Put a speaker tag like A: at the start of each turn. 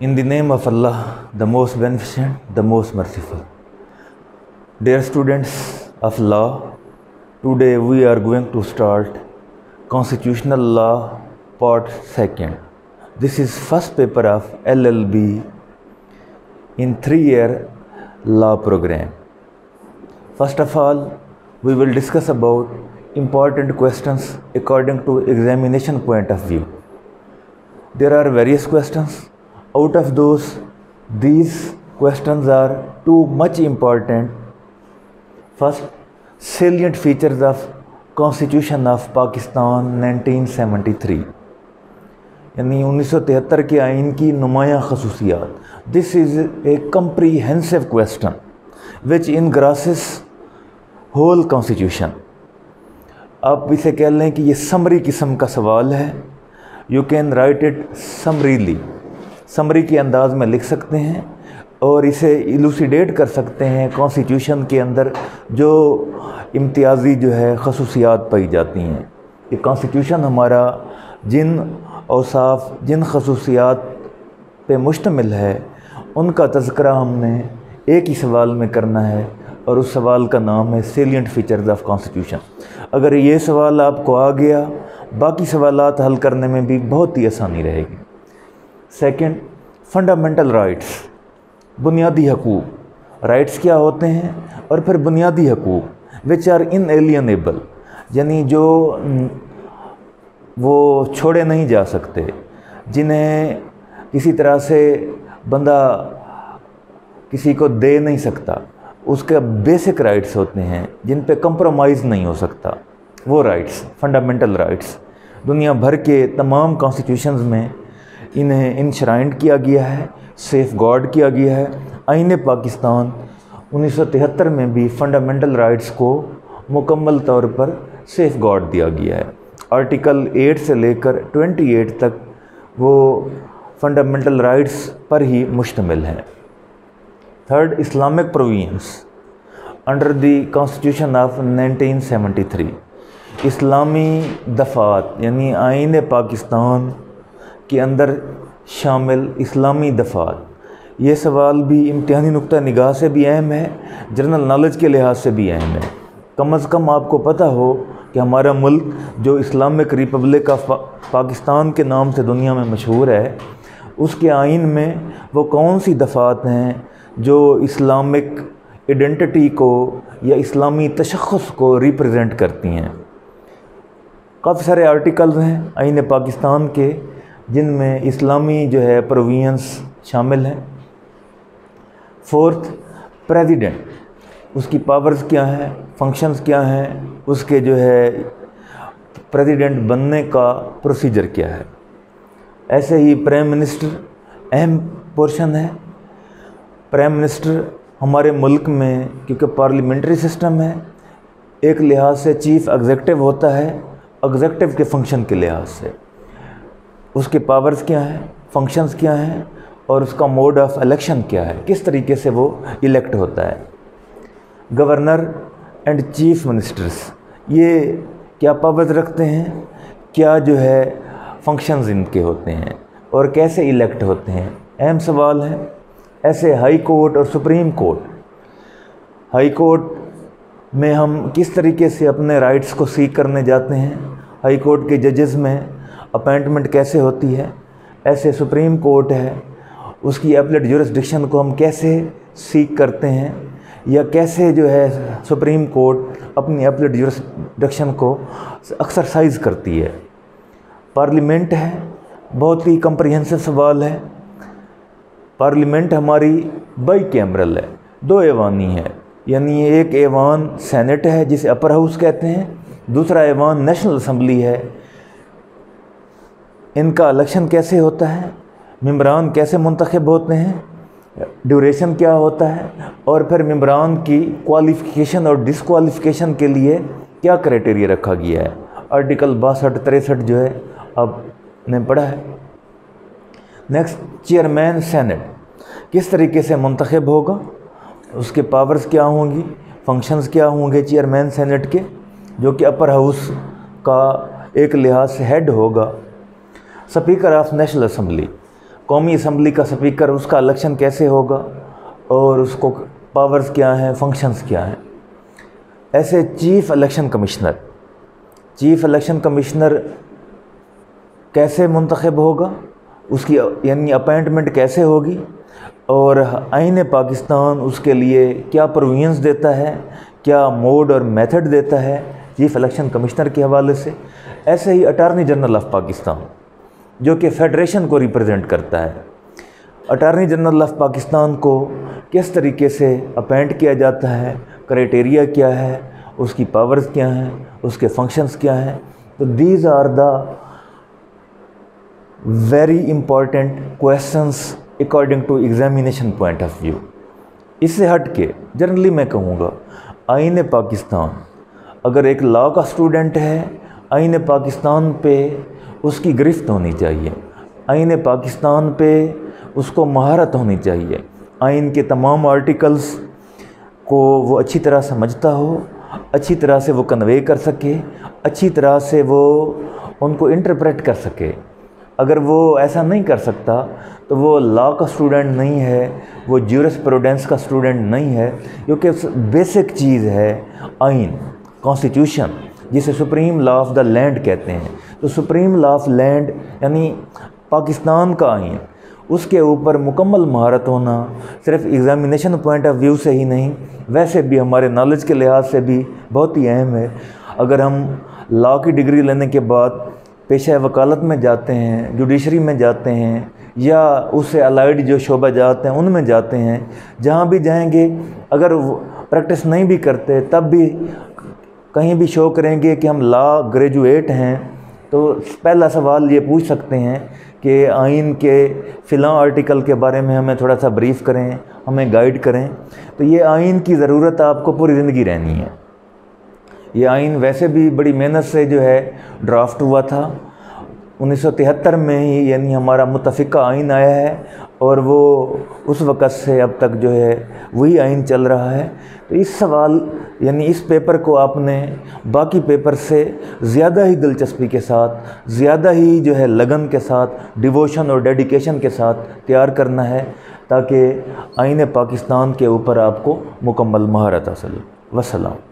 A: In the name of Allah, the most beneficent, the most merciful. Dear students of law, today we are going to start Constitutional Law Part 2. This is first paper of LLB in 3-year law program. First of all, we will discuss about important questions according to examination point of view. There are various questions. Out of those, these questions are too much important. First, salient features of Constitution of Pakistan 1973 यानी 1973 के आइन की नुमायां खसूसियात. This is a comprehensive question which engrasses whole constitution. आप इसे कह लें कि ये समरी किस्म का सवाल है. You can write it summarily. Summary के अंदाज में लिख सकते हैं और इसे इलूसिडेट कर सकते हैं कॉन्स्टिट्यूशन के अंदर जो इम्तियाज़ी जो है खसूसियात पाई जाती हैं. ये कॉन्स्टिट्यूशन हमारा जिन औसाफ जिन खसूसियात पे मुश्तमिल है उनका तज़किरा हमने एक ही सवाल में करना है और उस सवाल का नाम है सेलिएंट फीचर्स ऑफ कॉन्स्टिट्यूशन. अगर ये सवाल आपको आ गया, बाकी सवालात हल करने में भी बहुत ही आसानी रहेगी. सेकंड, फंडामेंटल राइट्स, बुनियादी हकूक़. राइट्स क्या होते हैं और फिर बुनियादी हकूक़ विच आर इनएलियनेबल, यानी जो वो छोड़े नहीं जा सकते, जिन्हें किसी तरह से बंदा किसी को दे नहीं सकता. उसके बेसिक राइट्स होते हैं जिन पे कंप्रोमाइज़ नहीं हो सकता. वो राइट्स फंडामेंटल राइट्स दुनिया भर के तमाम कॉन्स्टिट्यूशंस में इन्हें इंश्राइंड किया गया है, सेफ गार्ड किया गया है. आईन पाकिस्तान 1973 में भी फंडामेंटल राइट्स को मुकम्मल तौर पर सेफ गार्ड दिया गया है. आर्टिकल 8 से लेकर 28 तक वो फंडामेंटल राइट्स पर ही मुश्तमिल है. Third, Islamic provisions under the constitution of 1973. इस्लामी दफ़ात यानी आईन पाकिस्तान के अंदर शामिल इस्लामी दफ़ात. ये सवाल भी इम्तिहानी नुक्ता निगाह से भी अहम है, जनरल नॉलेज के लिहाज से भी अहम है. कम अज़ कम आपको पता हो कि हमारा मुल्क जो इस्लामिक रिपब्लिक ऑफ पाकिस्तान के नाम से दुनिया में मशहूर है, उसके आइन में वो कौन सी दफ़ात हैं जो इस्लामिक आइडेंटिटी को या इस्लामी तशख़्ख़ुस को रिप्रेजेंट करती हैं. काफ़ी सारे आर्टिकल्स हैं आईन पाकिस्तान के जिनमें इस्लामी जो है प्रोविजंस शामिल हैं. फोर्थ, प्रेसिडेंट, उसकी पावर्स क्या हैं, फंक्शंस क्या हैं, उसके जो है प्रेसिडेंट बनने का प्रोसीजर क्या है. ऐसे ही प्राइम मिनिस्टर अहम पोर्शन है. प्राइम मिनिस्टर हमारे मुल्क में क्योंकि पार्लियामेंट्री सिस्टम है, एक लिहाज से चीफ़ एग्जीक्यूटिव होता है एग्जीक्यूटिव के फंक्शन के लिहाज से. उसके पावर्स क्या हैं, फंक्शंस क्या हैं और उसका मोड ऑफ इलेक्शन क्या है, किस तरीके से वो इलेक्ट होता है. गवर्नर एंड चीफ मिनिस्टर्स ये क्या पावर्स रखते हैं, क्या जो है फंक्शंस इनके होते हैं और कैसे इलेक्ट होते हैं, अहम सवाल है. ऐसे हाई कोर्ट और सुप्रीम कोर्ट. हाई कोर्ट में हम किस तरीके से अपने राइट्स को सीक करने जाते हैं, हाई कोर्ट के जजेस में अपॉइंटमेंट कैसे होती है. ऐसे सुप्रीम कोर्ट है, उसकी एपलेट ज्यूरिसडिक्शन को हम कैसे सीक करते हैं या कैसे जो है सुप्रीम कोर्ट अपनी एपलेट ज्यूरिसडिक्शन को एक्सरसाइज करती है. पार्लियामेंट है, बहुत ही कम्प्रिहेंसिव सवाल है. पार्लियामेंट हमारी बाई कैमरल है, 2 ऐवानी है, यानी एक ऐवान सेनेट है जिसे अपर हाउस कहते हैं, दूसरा ऐवान नेशनल असम्बली है. इनका इलेक्शन कैसे होता है, मेंबरान कैसे मुंतखब होते हैं, ड्यूरेशन क्या होता है और फिर मेंबरान की क्वालिफ़िकेशन और डिसक्वालिफ़िकेशन के लिए क्या क्राइटेरिया रखा गया है. आर्टिकल 62-63 जो है आपने पढ़ा है. नेक्स्ट, चेयरमैन सेनेट किस तरीके से मुंतखब होगा, उसके पावर्स क्या होंगी, फंक्शंस क्या होंगे चेयरमैन सेनेट के, जो कि अपर हाउस का एक लिहाज से हेड होगा. स्पीकर ऑफ नेशनल असम्बली قومی اسمبلی کا سپیکر، اس کا الیکشن کیسے ہوگا اور اس کو پاورز کیا ہیں، فنکشنز کیا ہیں۔ ایسے چیف الیکشن کمشنر کیسے منتخب ہوگا، اس کی یعنی اپائنٹمنٹ کیسے ہوگی، اور آئین پاکستان اس کے لیے کیا پروویژنز دیتا ہے، کیا موڈ اور میتھڈ دیتا ہے چیف الیکشن کمشنر کے حوالے سے۔ ایسے ہی اٹارنی جنرل آف پاکستان جو کہ فیڈریشن کو ریپرزینٹ کرتا ہے، اٹارنی جنرل آف پاکستان کو کس طریقے سے اپائنٹ کیا جاتا ہے، کرائٹیریا کیا ہے، اس کی پاورز کیا ہیں، اس کے فنکشنز کیا ہیں۔ تو these are the very important questions according to examination point of view. اس سے ہٹ کے جنرلی میں کہوں گا آئین پاکستان اگر ایک لاء کا اسٹوڈنٹ ہے، آئین پاکستان پہ اس کی گرفت ہونی چاہیے، آئین پاکستان پہ اس کو مہارت ہونی چاہیے، آئین کے تمام آرٹیکلز کو وہ اچھی طرح سمجھتا ہو، اچھی طرح سے وہ کنوے کر سکے، اچھی طرح سے وہ ان کو انٹرپریٹ کر سکے۔ اگر وہ ایسا نہیں کر سکتا تو وہ لاء کا اسٹوڈنٹ نہیں ہے، وہ جیورسپروڈنس کا اسٹوڈنٹ نہیں ہے، کیونکہ بیسک چیز ہے آئین، کانسٹیٹیوشن، جسے supreme law of the land کہتے ہیں۔ تو سپریم لاء آف لینڈ یعنی پاکستان کا آئین، اس کے اوپر مکمل مہارت ہونا صرف ایگزامینیشن پوائنٹ آف ویو سے ہی نہیں، ویسے بھی ہمارے نالج کے لحاظ سے بھی بہت ہی اہم ہے۔ اگر ہم لاء کی ڈگری لینے کے بعد پیشہ وکالت میں جاتے ہیں، جوڈیشری میں جاتے ہیں، یا اس سے الائیڈ جو شعبہ جات ہیں ان میں جاتے ہیں، جہاں بھی جائیں گے اگر پریکٹس نہیں بھی کرتے تب بھی کہیں بھی شو کریں گے کہ ہم لاء گریجویٹ ہیں، تو پہلا سوال یہ پوچھ سکتے ہیں کہ آئین کے فلاں آرٹیکل کے بارے میں ہمیں تھوڑا سا بریف کریں، ہمیں گائیڈ کریں۔ تو یہ آئین کی ضرورت آپ کو پوری زندگی رہنی ہے۔ یہ آئین ویسے بھی بڑی محنت سے جو ہے ڈرافٹ ہوا تھا، 1973 میں ہی یعنی ہمارا متفقہ آئین آیا ہے، اور وہ اس وقت سے اب تک جو ہے وہی آئین چل رہا ہے۔ تو اس سوال یعنی اس پیپر کو آپ نے باقی پیپر سے زیادہ ہی دلچسپی کے ساتھ، زیادہ ہی جو ہے لگن کے ساتھ، ڈیووشن اور ڈیڈیکیشن کے ساتھ تیار کرنا ہے، تاکہ آئین پاکستان کے اوپر آپ کو مکمل مہارت حاصل ہو۔ والسلام۔